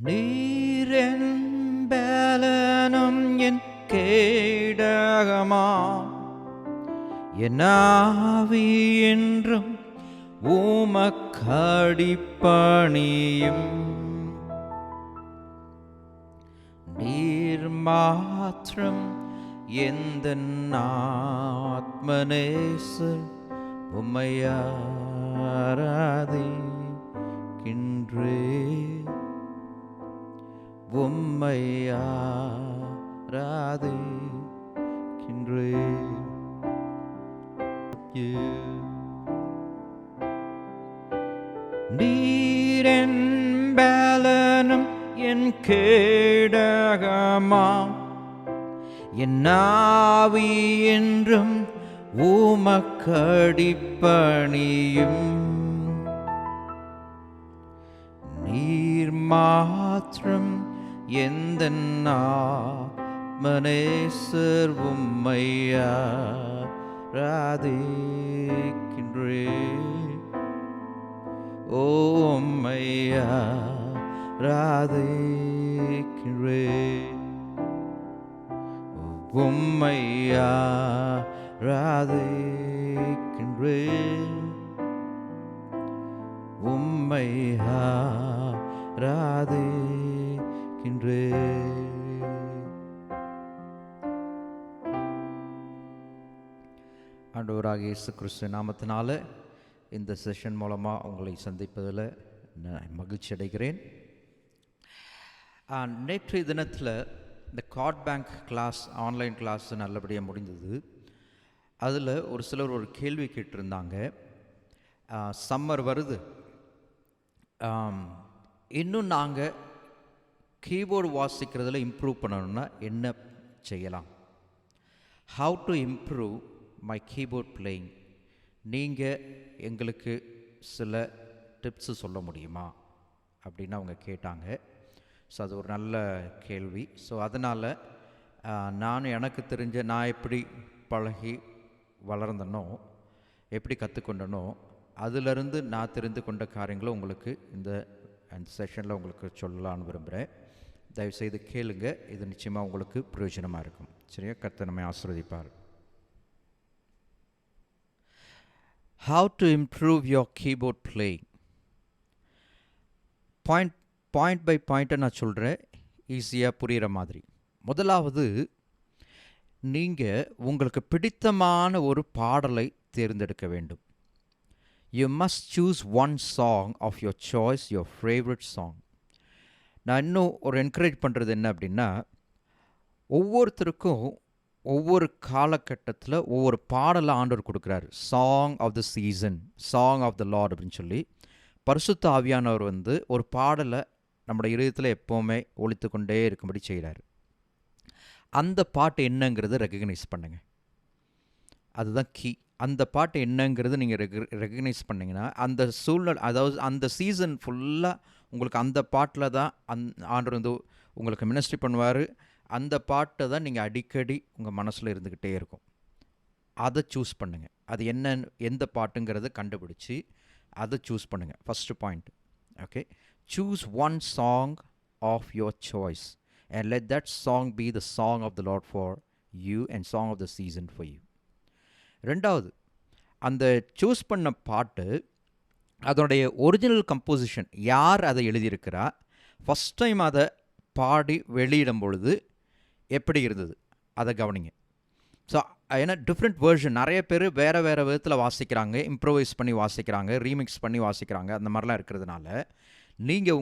நீரென் பலனும் என் கேடகமா, என் ஆவி என்றும் உமக்கடிப்பணியும். நீர் மாத்திரம் எந்தன் ஆத்மநேசர், உம்மை ஆராதிக்கின்றேன், உம்மை ஆராதிக்கின்றேன். நீரென் பலனும் என் கேடகமாம், என் ஆவி என்றும் உமக்கடிப்பணியும். நீர் மாத்திரம் எந்தன் ஆத்மநேசர், உம்மை ஆராதிக்கின்றேன், உம்மை ஆராதிக்கின்றேன், உம்மை ஆராதிக்கின்றேன், உம்மை ஆராதிக்கின்றேன். ஆண்டவராகிய இயேசு கிறிஸ்து நாமத்தினால இந்த செஷன் மூலமாக உங்களை சந்திப்பதில் நான் மகிழ்ச்சி அடைகிறேன். நேற்றைய தினத்தில் இந்த card bank class, online class நல்லபடியாக முடிந்தது. அதில் ஒரு சிலர் ஒரு கேள்வி கேட்டிருந்தாங்க. சம்மர் வருது, இன்னும் நாங்கள் கீபோர்டு வாசிக்கிறதுல இம்ப்ரூவ் பண்ணணும்னா என்ன செய்யலாம்? How to improve my keyboard playing? நீங்கள் எங்களுக்கு சில டிப்ஸு சொல்ல முடியுமா அப்படின்னு அவங்க கேட்டாங்க. ஸோ அது ஒரு நல்ல கேள்வி. ஸோ அதனால் நான் எனக்கு தெரிஞ்ச, நான் எப்படி பழகி வளர்ந்தனோ, எப்படி கற்றுக்கொண்டனோ, அதிலிருந்து நான் தெரிந்து கொண்ட காரியங்களை உங்களுக்கு இந்த செஷனில் உங்களுக்கு சொல்லலான்னு விரும்புகிறேன். தயவுசெய்து கேளுங்க, இது நிச்சயமாக உங்களுக்கு பிரயோஜனமாக இருக்கும். சரியா? கர்த்தர் நம்மை ஆசீர்வதிப்பார். How to improve your keyboard playing? Point by பாயிண்ட்டை நான் சொல்கிறேன், ஈஸியாக புரிகிற மாதிரி. முதலாவது, நீங்கள் உங்களுக்கு பிடித்தமான ஒரு பாடலை தேர்ந்தெடுக்க வேண்டும். You must choose one song of your choice, your favorite song. நான் இன்னும் ஒரு என்கரேஜ் பண்ணுறது என்ன அப்படின்னா, ஒவ்வொருத்தருக்கும் ஒவ்வொரு காலகட்டத்தில் ஒவ்வொரு பாடலை ஆண்டவர் கொடுக்குறாரு. Song of the season, song of the Lord அப்படின்னு சொல்லி பரிசுத்த ஆவியானவர் ஒரு பாடலை நம்முடைய இதயத்தில் எப்போவுமே ஒலித்து கொண்டே இருக்கும்படி செய்கிறார். அந்த பாட்டு என்னங்கிறத ரெகக்னைஸ் பண்ணுங்க. அதுதான் கீ. அந்த பாட்டு என்னங்கிறது நீங்கள் ரெகக்னைஸ் பண்ணிங்கன்னா, அந்த சூழ்நிலை, அதாவது அந்த சீசன் ஃபுல்லாக உங்களுக்கு அந்த பாட்டில் தான் ஆண்டவர் உங்களுக்கு மினிஸ்ட்ரி பண்ணுவார். அந்த பாட்டை தான் நீங்கள் அடிக்கடி உங்கள் மனசில் இருந்துக்கிட்டே இருக்கும். அதை சூஸ் பண்ணுங்கள். அது என்ன, எந்த பாட்டுங்கிறத கண்டுபிடிச்சி அதை சூஸ் பண்ணுங்கள். First point. Okay, choose one song of your choice and let that song be the song of the Lord for you and song of the season for you. ரெண்டாவது, அந்த சூஸ் பண்ண பாட்டு அதனுடைய ஒரிஜினல் கம்போசிஷன், யார் அதை எழுதியிருக்கிறா, first time அதை பாடி வெளியிடும் பொழுது எப்படி இருந்தது, அதை கவனிங்க. ஸோ ஏன்னா டிஃப்ரெண்ட் வேர்ஷன், நிறைய பேர் வேறு வேறு விதத்தில் வாசிக்கிறாங்க, இம்ப்ரோவைஸ் பண்ணி வாசிக்கிறாங்க, ரீமிக்ஸ் பண்ணி வாசிக்கிறாங்க. அந்த மாதிரிலாம் இருக்கிறதுனால நீங்கள்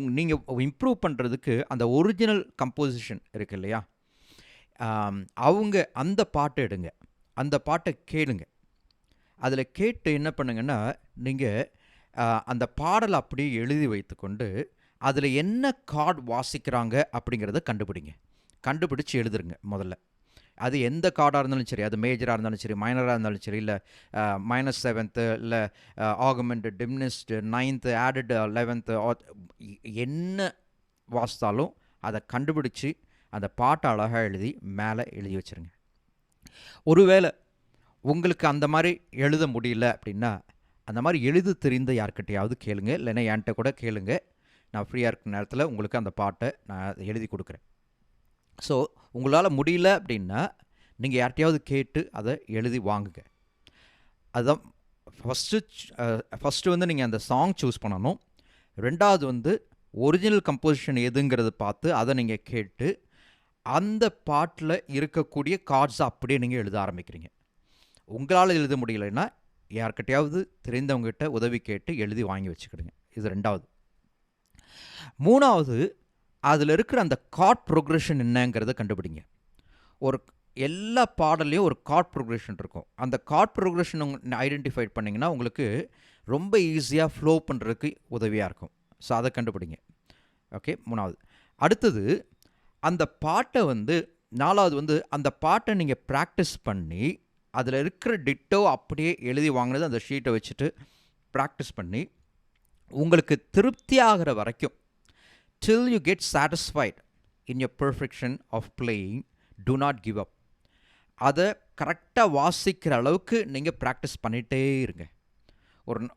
இம்ப்ரூவ் பண்ணுறதுக்கு அந்த ஒரிஜினல் கம்போசிஷன் இருக்குது இல்லையா, அவங்க அந்த பாட்டை எடுங்க, அந்த பாட்டை கேளுங்க. அதில் கேட்டு என்ன பண்ணுங்கன்னா, நீங்கள் அந்த பாடலை அப்படியே எழுதி வைத்துக்கொண்டு அதில் என்ன கார்டு வாசிக்கிறாங்க அப்படிங்கிறத கண்டுபிடிச்சி எழுதுருங்க முதல்ல. அது எந்த கார்டாக இருந்தாலும் சரி, அது மேஜராக இருந்தாலும் சரி, மைனராக இருந்தாலும் சரி, இல்லை -7th, இல்லை augmented, diminished, 9th, added 11th, என்ன வாசித்தாலும் அதை கண்டுபிடிச்சி அந்த பாட்டை அழகாக எழுதி மேலே எழுதி வச்சுருங்க. ஒருவேளை உங்களுக்கு அந்த மாதிரி எழுத முடியல அப்படின்னா, அந்த மாதிரி எழுத தெரிந்த யார்கிட்டையாவது கேளுங்க, இல்லைன்னா என்கிட்ட கூட கேளுங்க. நான் ஃப்ரீயாக இருக்கிற நேரத்தில் உங்களுக்கு அந்த பாட்டை நான் எழுதி கொடுக்குறேன். ஸோ உங்களால் முடியல அப்படின்னா நீங்கள் யார்கிட்டையாவது கேட்டு அதை எழுதி வாங்குங்க. அதுதான் ஃபஸ்ட்டு வந்து நீங்கள் அந்த சாங் சூஸ் பண்ணணும். ரெண்டாவது வந்து ஒரிஜினல் கம்போசிஷன் எதுங்கிறத பார்த்து அதை நீங்கள் கேட்டு அந்த பாட்டில் இருக்கக்கூடிய கார்ட்ஸை அப்படியே நீங்கள் எழுத ஆரம்பிக்கிறீங்க. உங்களால் எழுத முடியலைன்னா யார்கிட்டையாவது தெரிந்தவங்ககிட்ட உதவி கேட்டு எழுதி வாங்கி வச்சுக்கிடுங்க. இது ரெண்டாவது. மூணாவது, அதில் இருக்கிற அந்த கார்ட் ப்ரோக்ரெஷன் என்னங்கிறத கண்டுபிடிங்க. ஒரு எல்லா பாடல்லையும் ஒரு கார்ட் ப்ரோக்ரெஷன் இருக்கும். அந்த கார்ட் ப்ரோக்ரெஷன் ஐடென்டிஃபை பண்ணிங்கன்னா உங்களுக்கு ரொம்ப ஈஸியாக ஃப்ளோ பண்ணுறதுக்கு உதவியாக இருக்கும். ஸோ அதை கண்டுபிடிங்க. ஓகே, மூணாவது. அடுத்தது, அந்த பாட்டை வந்து நாலாவது வந்து அந்த பாட்டை நீங்கள் ப்ராக்டிஸ் பண்ணி அதில் இருக்கிற டிட்டோ அப்படியே எழுதி வாங்கினது அந்த ஷீட்டை வச்சுட்டு ப்ராக்டிஸ் பண்ணி உங்களுக்கு திருப்தி ஆகிற வரைக்கும் till you get satisfied in your perfection of playing, do not give up. அதை கரெக்டாக வாசிக்கிற அளவுக்கு நீங்கள் ப்ராக்டிஸ் பண்ணிகிட்டே இருங்க.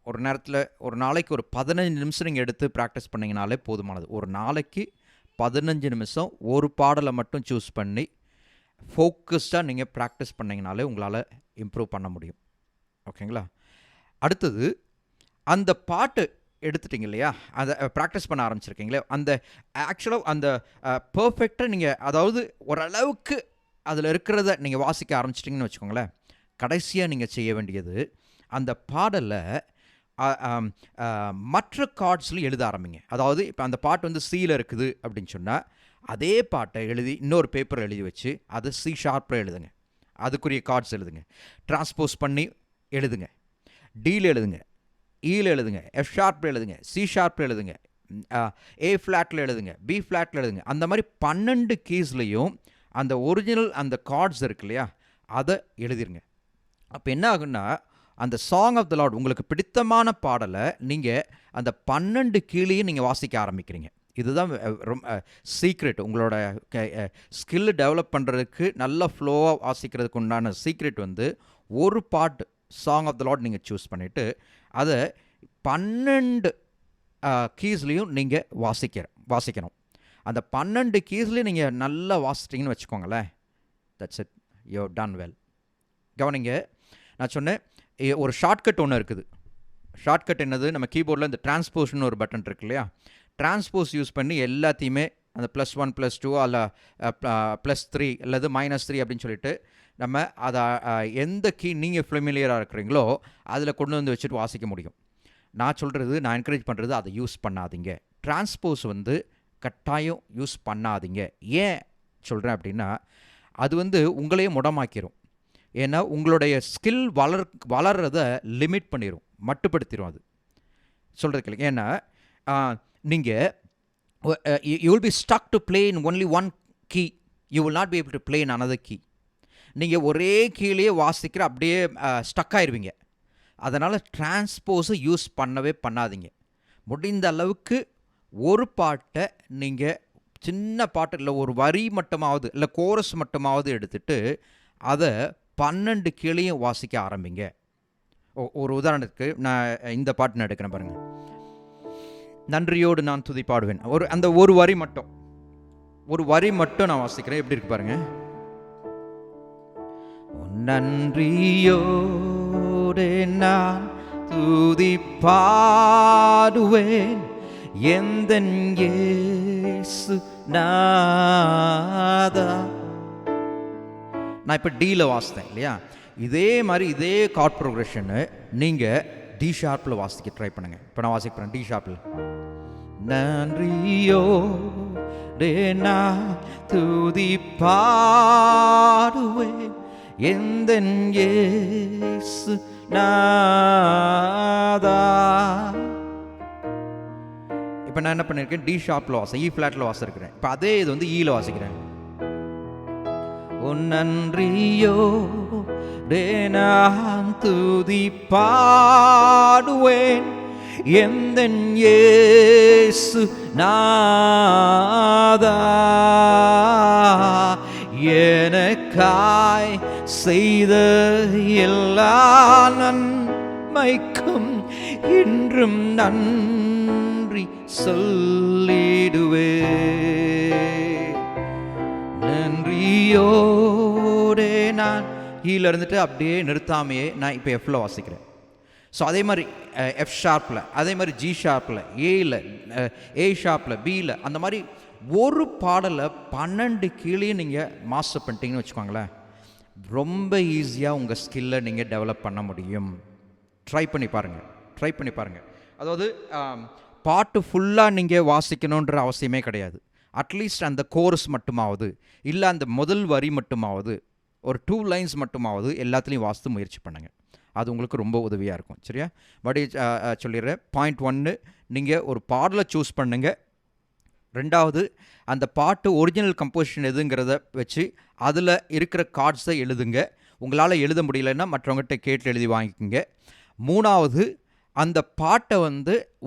ஒரு நேரத்தில் ஒரு நாளைக்கு ஒரு 15 நிமிஷம் நீங்கள் எடுத்து ப்ராக்டிஸ் பண்ணிங்கனாலே போதுமானது. ஒரு நாளைக்கு 15 நிமிஷம் ஒரு பாடலை மட்டும் சூஸ் பண்ணி ஃபோக்கஸ்டாக நீங்கள் ப்ராக்டிஸ் பண்ணிங்கனாலே உங்களால் இம்ப்ரூவ் பண்ண முடியும். ஓகேங்களா? அடுத்தது, அந்த பாட்டு எடுத்துட்டிங்க இல்லையா, அதை ப்ராக்டிஸ் பண்ண ஆரம்பிச்சிருக்கீங்களே, அந்த ஆக்சுவலாக அந்த பர்ஃபெக்டாக நீங்கள் அதாவது ஓரளவுக்கு அதில் இருக்கிறத நீங்கள் வாசிக்க ஆரம்பிச்சிட்டிங்கன்னு வச்சுக்கோங்களேன். கடைசியாக நீங்கள் செய்ய வேண்டியது அந்த பாடலை மற்ற கார்ட்ஸில் எழுத ஆரம்பிங்க. அதாவது இப்போ அந்த பாட்டு வந்து சியில் இருக்குது அப்படின்னு சொன்னால் அதே பாட்டை எழுதி இன்னொரு பேப்பர் எழுதி வச்சு அதை சி ஷார்ப்பில் எழுதுங்க. அதுக்குரிய கார்ட்ஸ் எழுதுங்க. டிரான்ஸ்போஸ் பண்ணி எழுதுங்க. டியில் எழுதுங்க, ஈயில் எழுதுங்க, எஃப் ஷார்ப்பில் எழுதுங்க, சி ஷார்ப்பில் எழுதுங்க, ஏ ஃப்ளாட்டில் எழுதுங்க, பி ஃப்ளாட்டில் எழுதுங்க. அந்த மாதிரி 12 கீஸ்லேயும் அந்த ஒரிஜினல் அந்த கார்ட்ஸ் இருக்கு இல்லையா, அதை எழுதிருங்க. அப்போ என்ன ஆகுன்னா, அந்த சாங் ஆஃப் த லார்ட் உங்களுக்கு பிடித்தமான பாடலை நீங்கள் அந்த 12 கீழேயும் நீங்கள் வாசிக்க ஆரம்பிக்கிறீங்க. இதுதான் ரொம்ப சீக்ரெட். உங்களோட ஸ்கில் டெவலப் பண்ணுறதுக்கு நல்ல ஃப்ளோவாக வாசிக்கிறதுக்கு உண்டான சீக்ரெட் வந்து ஒரு பாட்டு சாங் ஆஃப் த லார்ட் நீங்கள் சூஸ் பண்ணிவிட்டு அதை 12 கீஸ்லேயும் நீங்கள் வாசிக்கணும். அந்த 12 கீஸ்லேயும் நீங்கள் நல்லா வாசிட்டிங்கன்னு வச்சுக்கோங்களேன், that's it, you done well. கவனிங்க, நான் சொன்னேன் ஒரு ஷார்ட்கட் ஒன்று இருக்குது. ஷார்ட்கட் என்னது? நம்ம கீபோர்டில் இந்த டிரான்ஸ்போஸ்னு ஒரு பட்டன் இருக்கு இல்லையா, டிரான்ஸ்போஸ் யூஸ் பண்ணி எல்லாத்தையுமே அந்த +1 +2 அல்ல +3 அல்லது -3 அப்படின்னு சொல்லிட்டு நம்ம அதை எந்த கீ நீங்கள் ஃபெமிலியராக இருக்கிறீங்களோ அதில் கொண்டு வந்து வச்சுட்டு வாசிக்க முடியும். நான் சொல்கிறது, நான் என்கரேஜ் பண்ணுறது அதை யூஸ் பண்ணாதீங்க. டிரான்ஸ்போஸ் வந்து கட்டாயம் யூஸ் பண்ணாதீங்க. ஏன் சொல்கிறேன் அப்படின்னா, அது வந்து உங்களையே முடமாக்கிடும். ஏன்னா உங்களுடைய ஸ்கில் வளர்றத லிமிட் பண்ணிடும், மட்டுப்படுத்திடும். அது சொல்கிறதுக்கு இல்லை. ஏன்னா நீங்கள் you will be stuck to play in only one key. You will not be able to play in another key. நீங்கள் ஒரே கீழே வாசிக்கிற அப்படியே ஸ்டக் ஆயிடுவீங்க. அதனால் டிரான்ஸ்போஸை யூஸ் பண்ணவே பண்ணாதீங்க. முடிந்த அளவுக்கு ஒரு பாட்டை நீங்கள் சின்ன பாட்டு இல்லை, ஒரு வரி மட்டுமாவது இல்லை கோரஸ் மட்டுமாவது எடுத்துகிட்டு அதை 12 கீழையும் வாசிக்க ஆரம்பிங்க. ஒரு உதாரணத்துக்கு நான் இந்த பாட்டு நான் எடுக்கிறேன் பாருங்கள். நன்றியோடு நான் துதி பாடுவேன். அந்த ஒரு வரி மட்டும் நான் வாசிக்கிறேன். எப்படி இருக்கு பாருங்க. நன்றியோடு நான் துதி பாடுவேன் எந்தன் இயேசு நாதா. நான் இப்போ டியில் வாசித்தேன் இல்லையா, இதே மாதிரி இதே கார்ட் ப்ரோக்ரெஷனு நீங்கள் டி ஷார்ப்பில் வாசிக்க ட்ரை பண்ணுங்கள். இப்போ நான் வாசிக்கிறேன் டி ஷார்ப்பில். நன்றியோடு நான் துதி பாடுவேன் எந்தன் இயேசு நாதா. இப்போ நான் என்ன பண்ணியிருக்கேன், டி ஷார்ப்பில் இ ஃப்ளாட்டில் வாசிக்கிறேன். இப்போ அதே இது வந்து ஈயில் வாசிக்கிறேன். நன்றியோடு நான் துதி பாடுவேன் எந்தன் இயேசு நாதா. எனக்காய் செய்த எல்லா நன்மைக்கும் இன்றும் நன்றி சொல் ஈல இருந்துட்டு அப்படியே நிறுத்தாமையே நான் இப்போ எஃப்ல வாசிக்கிறேன். ஸோ அதே மாதிரி எஃப் ஷார்ப்பில், அதே மாதிரி ஜி ஷார்ப்பில், ஏயில், ஏ ஷார்ப்பில், பியில், அந்த மாதிரி ஒரு பாடலை 12 கீழேயும் நீங்கள் மாஸ்டர் பண்ணிட்டீங்கன்னு வச்சுக்கோங்களேன், ரொம்ப ஈஸியாக உங்கள் ஸ்கில்லை நீங்கள் டெவலப் பண்ண முடியும். ட்ரை பண்ணி பாருங்கள். அதாவது பாட்டு ஃபுல்லாக நீங்கள் வாசிக்கணுன்ற அவசியமே கிடையாது. அட்லீஸ்ட் அந்த கோரஸ் மட்டுமாவது, இல்லை அந்த முதல் வரி மட்டுமாவது, ஒரு 2 லைன்ஸ் மட்டுமாவது எல்லாத்துலேயும் வாசித்து முயற்சி பண்ணுங்கள். அது உங்களுக்கு ரொம்ப உதவியாக இருக்கும். சரியா? மறுபடியும் சொல்லிடுறேன். பாயிண்ட் 1, நீங்கள் ஒரு பாடலை சூஸ் பண்ணுங்க. 2வது, அந்த பாட்டு ஒரிஜினல் கம்போசிஷன் எதுங்கிறத வச்சு அதில் இருக்கிற கார்ட்ஸை எழுதுங்க. உங்களால் எழுத முடியலன்னா மற்றவங்ககிட்ட கேட்டு எழுதி வாங்கிக்கோங்க. 3வது, அந்த பாட்டை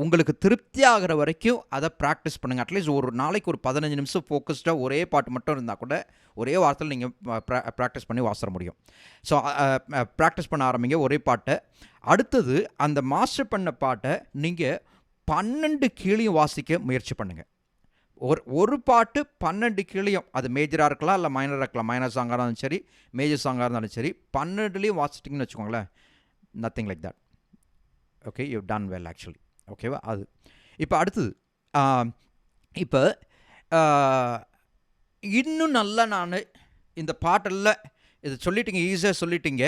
உங்களுக்கு திருப்தி ஆகிற வரைக்கும் அதை ப்ராக்டிஸ் பண்ணுங்கள். அட்லீஸ்ட் ஒரு நாளைக்கு ஒரு 15 நிமிஷம் ஃபோக்கஸ்டாக ஒரே பாட்டு மட்டும் இருந்தால் கூட ஒரே வாரத்தில் நீங்கள் ப்ராக்டிஸ் பண்ணி வாசிட முடியும். ஸோ ப்ராக்டிஸ் பண்ண ஆரம்பிங்க ஒரே பாட்டை. அடுத்தது, அந்த மாஸ்டர் பண்ண பாட்டை நீங்கள் 12 கீழையும் வாசிக்க முயற்சி பண்ணுங்கள். ஒரு பாட்டு 12 கீழையும், அது மேஜராக இருக்கலாம் இல்லை மைனராக இருக்கலாம். மைனர் சாங்காக இருந்தாலும் சரி, மேஜர் சாங்காக இருந்தாலும் சரி, 12லேயும் வாசிட்டிங்கன்னு வச்சுக்கோங்களேன், nothing like that. Okay, you done well actually. ஓகேவா? அது இப்போ அடுத்தது, இப்போ இன்னும் நல்லா நான் இந்த பாட்டெல்லாம் இது சொல்லிட்டீங்க, ஈஸியாக சொல்லிட்டீங்க,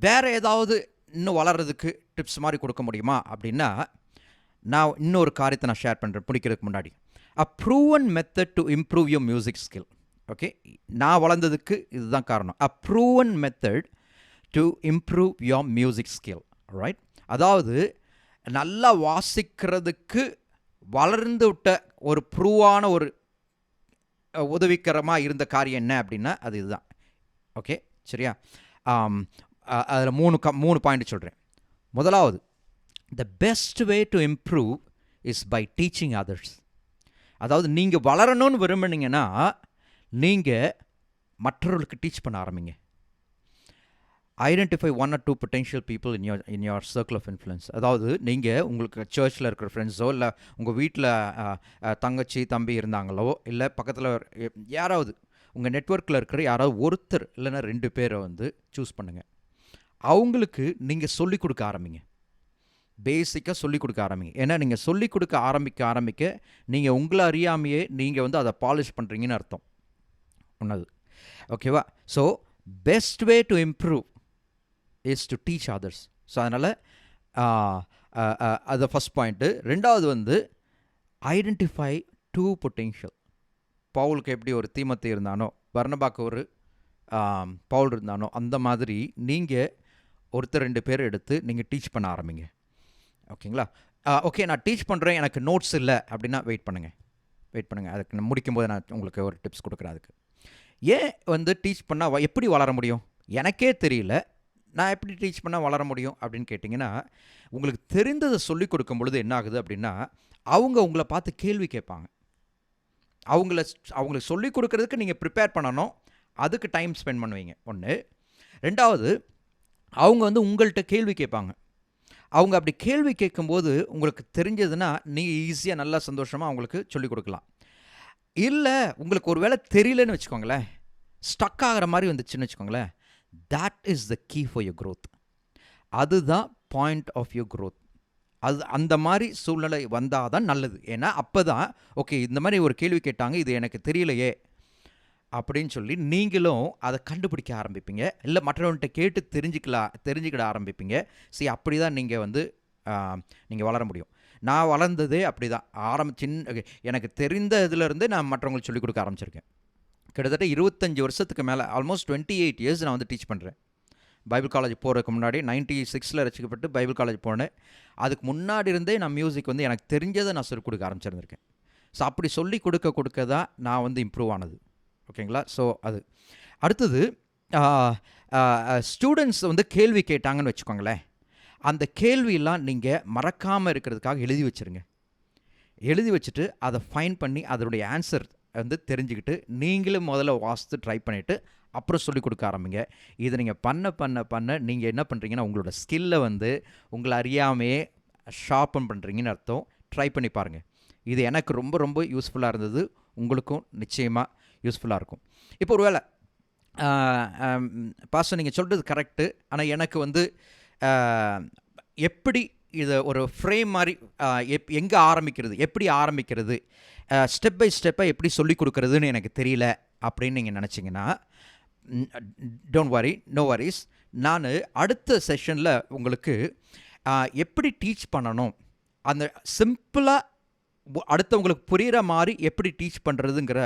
வேறு ஏதாவது இன்னும் வளர்கிறதுக்கு டிப்ஸ் மாதிரி கொடுக்க முடியுமா அப்படின்னா, நான் இன்னொரு காரியத்தை நான் ஷேர் பண்ணுறேன் பிடிக்கிறதுக்கு முன்னாடி. அ proven method to improve your music skill. Okay, நான் வளர்ந்ததுக்கு இதுதான் காரணம். அ proven method to improve your music skill. Right? அதாவது நல்லா வாசிக்கிறதுக்கு வளர்ந்து விட்ட ஒரு ப்ரூவான ஒரு உதவிகரமாக இருந்த காரியம் என்ன அப்படின்னா அது இதுதான். ஓகே, சரியா? அதில் 3 பாயிண்ட் சொல்கிறேன். முதலாவது, the best way to improve is by teaching others. அதாவது நீங்கள் வளரணும்னு விரும்புனீங்கன்னா நீங்கள் மற்றவர்களுக்கு டீச் பண்ண ஆரம்பிங்க. Identify 1 or 2 potential people in your circle of influence. அதாவது நீங்கள் உங்களுக்கு சர்ச்சில் இருக்கிற ஃப்ரெண்ட்ஸோ, இல்லை உங்கள் வீட்டில் தங்கச்சி தம்பி இருந்தாங்களோ, இல்லை பக்கத்தில் யாராவது உங்கள் நெட்வொர்க்கில் இருக்கிற யாராவது ஒருத்தர் இல்லைன்னா 2 பேரை சூஸ் பண்ணுங்கள். அவங்களுக்கு நீங்கள் சொல்லிக் கொடுக்க ஆரம்பிங்க. பேசிக்காக சொல்லிக் கொடுக்க ஆரம்பிங்க. ஏன்னா நீங்கள் சொல்லிக் கொடுக்க ஆரம்பிக்க நீங்கள் உங்களை அறியாமையே நீங்கள் அதை பாலிஷ் பண்ணுறீங்கன்னு அர்த்தம். ஒன்றது. ஓகேவா? So best way to improve is to teach others. So அதனால் அது ஃபஸ்ட் பாயிண்ட்டு. 2வது ஐடென்டிஃபை 2 பொட்டென்ஷியல். பவுலுக்கு எப்படி ஒரு தீமோத்தேயு இருந்தானோ, பர்னபாக்கு ஒரு பவுல் இருந்தானோ, அந்த மாதிரி நீங்கள் ஒருத்தர் 2 பேர் எடுத்து நீங்கள் டீச் பண்ண ஆரம்பிங்க. ஓகேங்களா? ஓகே, நான் டீச் பண்ணுறேன், எனக்கு நோட்ஸ் இல்லை அப்படின்னா வெயிட் பண்ணுங்கள். அதுக்கு நான் முடிக்கும்போது நான் உங்களுக்கு ஒரு டிப்ஸ் கொடுக்குறேன். அதுக்கு ஏன் டீச் பண்ணால் எப்படி வளர முடியும்? எனக்கே தெரியல, நான் எப்படி டீச் பண்ணால் வளர முடியும் அப்படின்னு கேட்டிங்கன்னா, உங்களுக்கு தெரிந்ததை சொல்லிக் கொடுக்கும் பொழுது என்ன ஆகுது அப்படின்னா, அவங்க உங்களை பார்த்து கேள்வி கேட்பாங்க. அவங்களுக்கு சொல்லிக் கொடுக்கறதுக்கு நீங்கள் ப்ரிப்பேர் பண்ணணும், அதுக்கு டைம் ஸ்பெண்ட் பண்ணுவீங்க. 1. 2வது, அவங்க உங்கள்கிட்ட கேள்வி கேட்பாங்க. அவங்க அப்படி கேள்வி கேட்கும்போது உங்களுக்கு தெரிஞ்சதுன்னா நீங்கள் ஈஸியாக நல்லா சந்தோஷமாக அவங்களுக்கு சொல்லிக் கொடுக்கலாம். இல்லை உங்களுக்கு ஒரு வேளை தெரியலன்னு வச்சுக்கோங்களேன், ஸ்டக் ஆகிற மாதிரி வந்துச்சுன்னு வச்சுக்கோங்களேன், that is the key for your growth. அதுதான் பாயிண்ட் ஆஃப் யுவர் க்ரோத். அது அந்த மாதிரி சூழ்நிலை வந்தால் தான் நல்லது. ஏன்னா அப்போ தான் ஓகே, இந்த மாதிரி ஒரு கேள்வி கேட்டாங்க, இது எனக்கு தெரியலையே அப்படின்னு சொல்லி நீங்களும் அதை கண்டுபிடிக்க ஆரம்பிப்பீங்க. இல்லை மற்றவன்கிட்ட கேட்டு தெரிஞ்சுக்கிட ஆரம்பிப்பீங்க. சரி, அப்படி தான் நீங்கள் வளர முடியும். நான் வளர்ந்ததே அப்படி தான். எனக்கு தெரிந்த இதிலேருந்து நான் மற்றவங்களுக்கு சொல்லிக் கொடுக்க ஆரம்பிச்சிருக்கேன். கிட்டத்தட்ட 25 வருஷத்துக்கு மேலே, ஆல்மோஸ்ட் 28 இயர்ஸ் நான் டீச் பண்ணுறேன். பைபிள் காலேஜ் போகிறதுக்கு முன்னாடி 96 ரசிக்கப்பட்டு பைபிள் காலேஜ் போனேன். அதுக்கு முன்னாடி இருந்தே நான் மியூசிக் எனக்கு தெரிஞ்சதை நான் சொல்லிக் கொடுக்க ஆரம்பிச்சிருந்திருக்கேன். ஸோ அப்படி சொல்லிக் கொடுக்க தான் நான் இம்ப்ரூவ் ஆனது. ஓகேங்களா? ஸோ அது அடுத்தது, ஸ்டூடெண்ட்ஸ் கேள்வி கேட்டாங்கன்னு வச்சுக்கோங்களேன், அந்த கேள்வியெல்லாம் நீங்கள் மறக்காமல் இருக்கிறதுக்காக எழுதி வச்சுருங்க. எழுதி வச்சுட்டு அதை ஃபைன் பண்ணி அதனுடைய ஆன்சர் தெரிஞ்சுக்கிட்டு நீங்களும் முதல்ல வாசித்து ட்ரை பண்ணிவிட்டு அப்புறம் சொல்லிக் கொடுக்க ஆரம்பிங்க. இதை நீங்கள் பண்ண நீங்கள் என்ன பண்ணுறீங்கன்னா உங்களோட ஸ்கில்லை உங்களை அறியாமையே ஷார்ப்பன் பண்ணுறீங்கன்னு அர்த்தம். ட்ரை பண்ணி பாருங்கள். இது எனக்கு ரொம்ப ரொம்ப யூஸ்ஃபுல்லாக இருந்தது. உங்களுக்கும் நிச்சயமாக யூஸ்ஃபுல்லாக இருக்கும். இப்போ ஒரு வேளை பாஸ்டர் நீங்கள் சொல்கிறது கரெக்டு, ஆனால் எனக்கு வந்து எப்படி இதை ஒரு ஃப்ரேம் மாதிரி எங்கே ஆரம்பிக்கிறது, எப்படி ஆரம்பிக்கிறது, ஸ்டெப் பை ஸ்டெப்பாக எப்படி சொல்லிக் கொடுக்குறதுன்னு எனக்கு தெரியல அப்படின்னு நீங்கள் நினச்சிங்கன்னா, டோன்ட் வரி, நோ வரிஸ். நான் அடுத்த செஷனில் உங்களுக்கு எப்படி டீச் பண்ணணும், அந்த சிம்பிளாக அடுத்தவங்களுக்கு புரிகிற மாதிரி எப்படி டீச் பண்ணுறதுங்கிற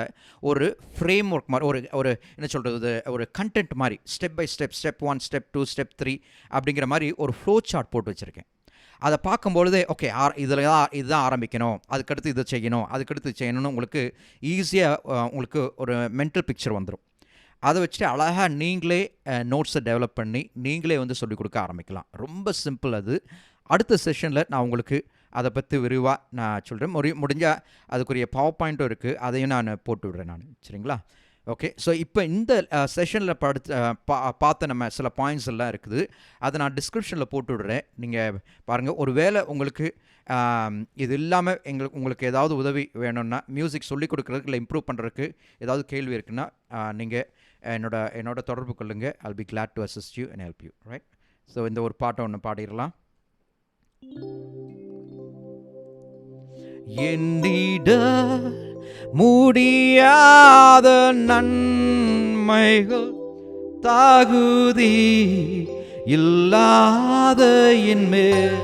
ஒரு ஃப்ரேம் ஒர்க் மாதிரி, ஒரு என்ன சொல்கிறது, ஒரு கண்டென்ட் மாதிரி, step by step, step 1, step 2, step 3 அப்படிங்கிற மாதிரி ஒரு ஃப்ளோ சார்ட் போட்டு வச்சுருக்கேன். அதை பார்க்கும்பொழுதே ஓகே இதுதான் ஆரம்பிக்கணும், அதுக்கடுத்து இதை செய்யணும், அதுக்கடுத்து செய்யணும்னு உங்களுக்கு ஈஸியாக உங்களுக்கு ஒரு மென்டல் பிக்சர் வந்துடும். அதை வச்சுட்டு அழகாக நீங்களே நோட்ஸை டெவலப் பண்ணி நீங்களே வந்து சொல்லிக் கொடுக்க ஆரம்பிக்கலாம். ரொம்ப சிம்பிள் அது. அடுத்த செஷனில் நான் உங்களுக்கு அதை பற்றி விரிவாக நான் சொல்கிறேன். முடிஞ்சால் அதுக்குரிய பவர் பாயிண்ட்டும் இருக்குது, அதையும் நான் போட்டு விடுறேன் நான். சரிங்களா? ஓகே. ஸோ இப்போ இந்த செஷனில் பார்த்த நம்ம சில பாயிண்ட்ஸ் எல்லாம் இருக்குது, அதை நான் டிஸ்கிரிப்ஷனில் போட்டு விடுறேன். நீங்கள் பாருங்கள். ஒரு வேளை உங்களுக்கு இது இல்லாமல் உங்களுக்கு ஏதாவது உதவி வேணும்னா, மியூசிக் சொல்லிக் கொடுக்குறதுக்கு இல்லை இம்ப்ரூவ் பண்ணுறதுக்கு ஏதாவது கேள்வி இருக்குன்னா நீங்கள் என்னோட தொடர்பு கொள்ளுங்கள். I'll be glad to assist you and help you, right? So இந்த ஒரு பாட்டை ஒன்று பாடிடலாம். எண்ணிட முடியாத நன்மைகள் தகுதி இல்லாத என்மேல்,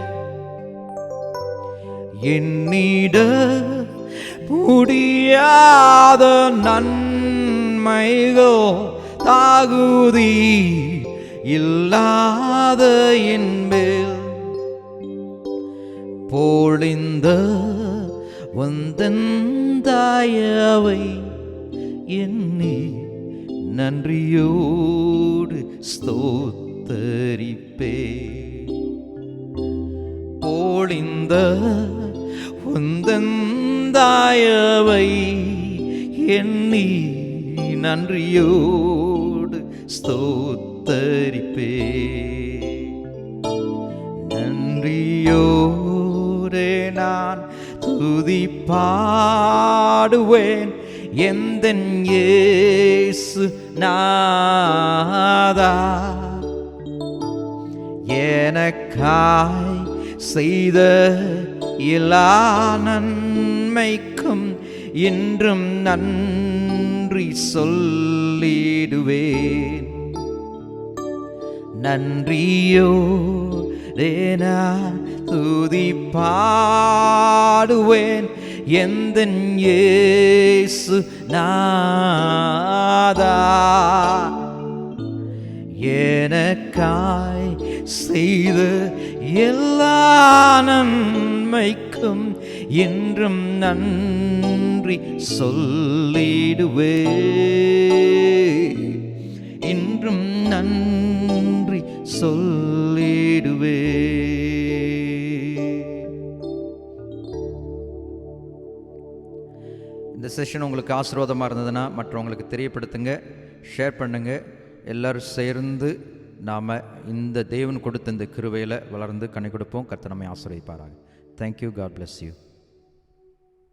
எண்ணிட முடியாத நன்மைகள் தகுதி இல்லாத என்மேல் பொழிந்த வந்தந்தாயவை எண்ணி நன்றியோடு ஸ்தோத்தரிப்பே. பொழிந்த வந்தந்தாயவை எண்ணி நன்றியோடு ஸ்தோத்தரிப்பே. நன்றியோரே நான் துதி பாடுவேன் எந்தன் இயேசு நாதா, எனக்காய் செய்த எல்லா நன்மைக்கும் இன்றும் நன்றி சொல்லிடுவேன். நன்றியோரே நான் துதி பாடுவேன் எந்தன் இயேசு நாதா, எனக்காய் செய்த எல்லா நன்மைக்கும் என்றும் நன்றி சொல்லிடுவேன், இன்றும் நன்றி சொல்லிடுவேன். இந்த செஷன் உங்களுக்கு ஆசீர்வாதமாக இருந்ததுன்னா மற்றவங்களுக்கு தெரியப்படுத்துங்க, ஷேர் பண்ணுங்கள். எல்லோரும் சேர்ந்து நாம் இந்த தேவன் கொடுத்த இந்த கிருபையில் வளர்ந்து கனி கொடுப்போம். கர்த்தர் நம்மை ஆசீர்வதிப்பாராக. தேங்க்யூ. God bless you.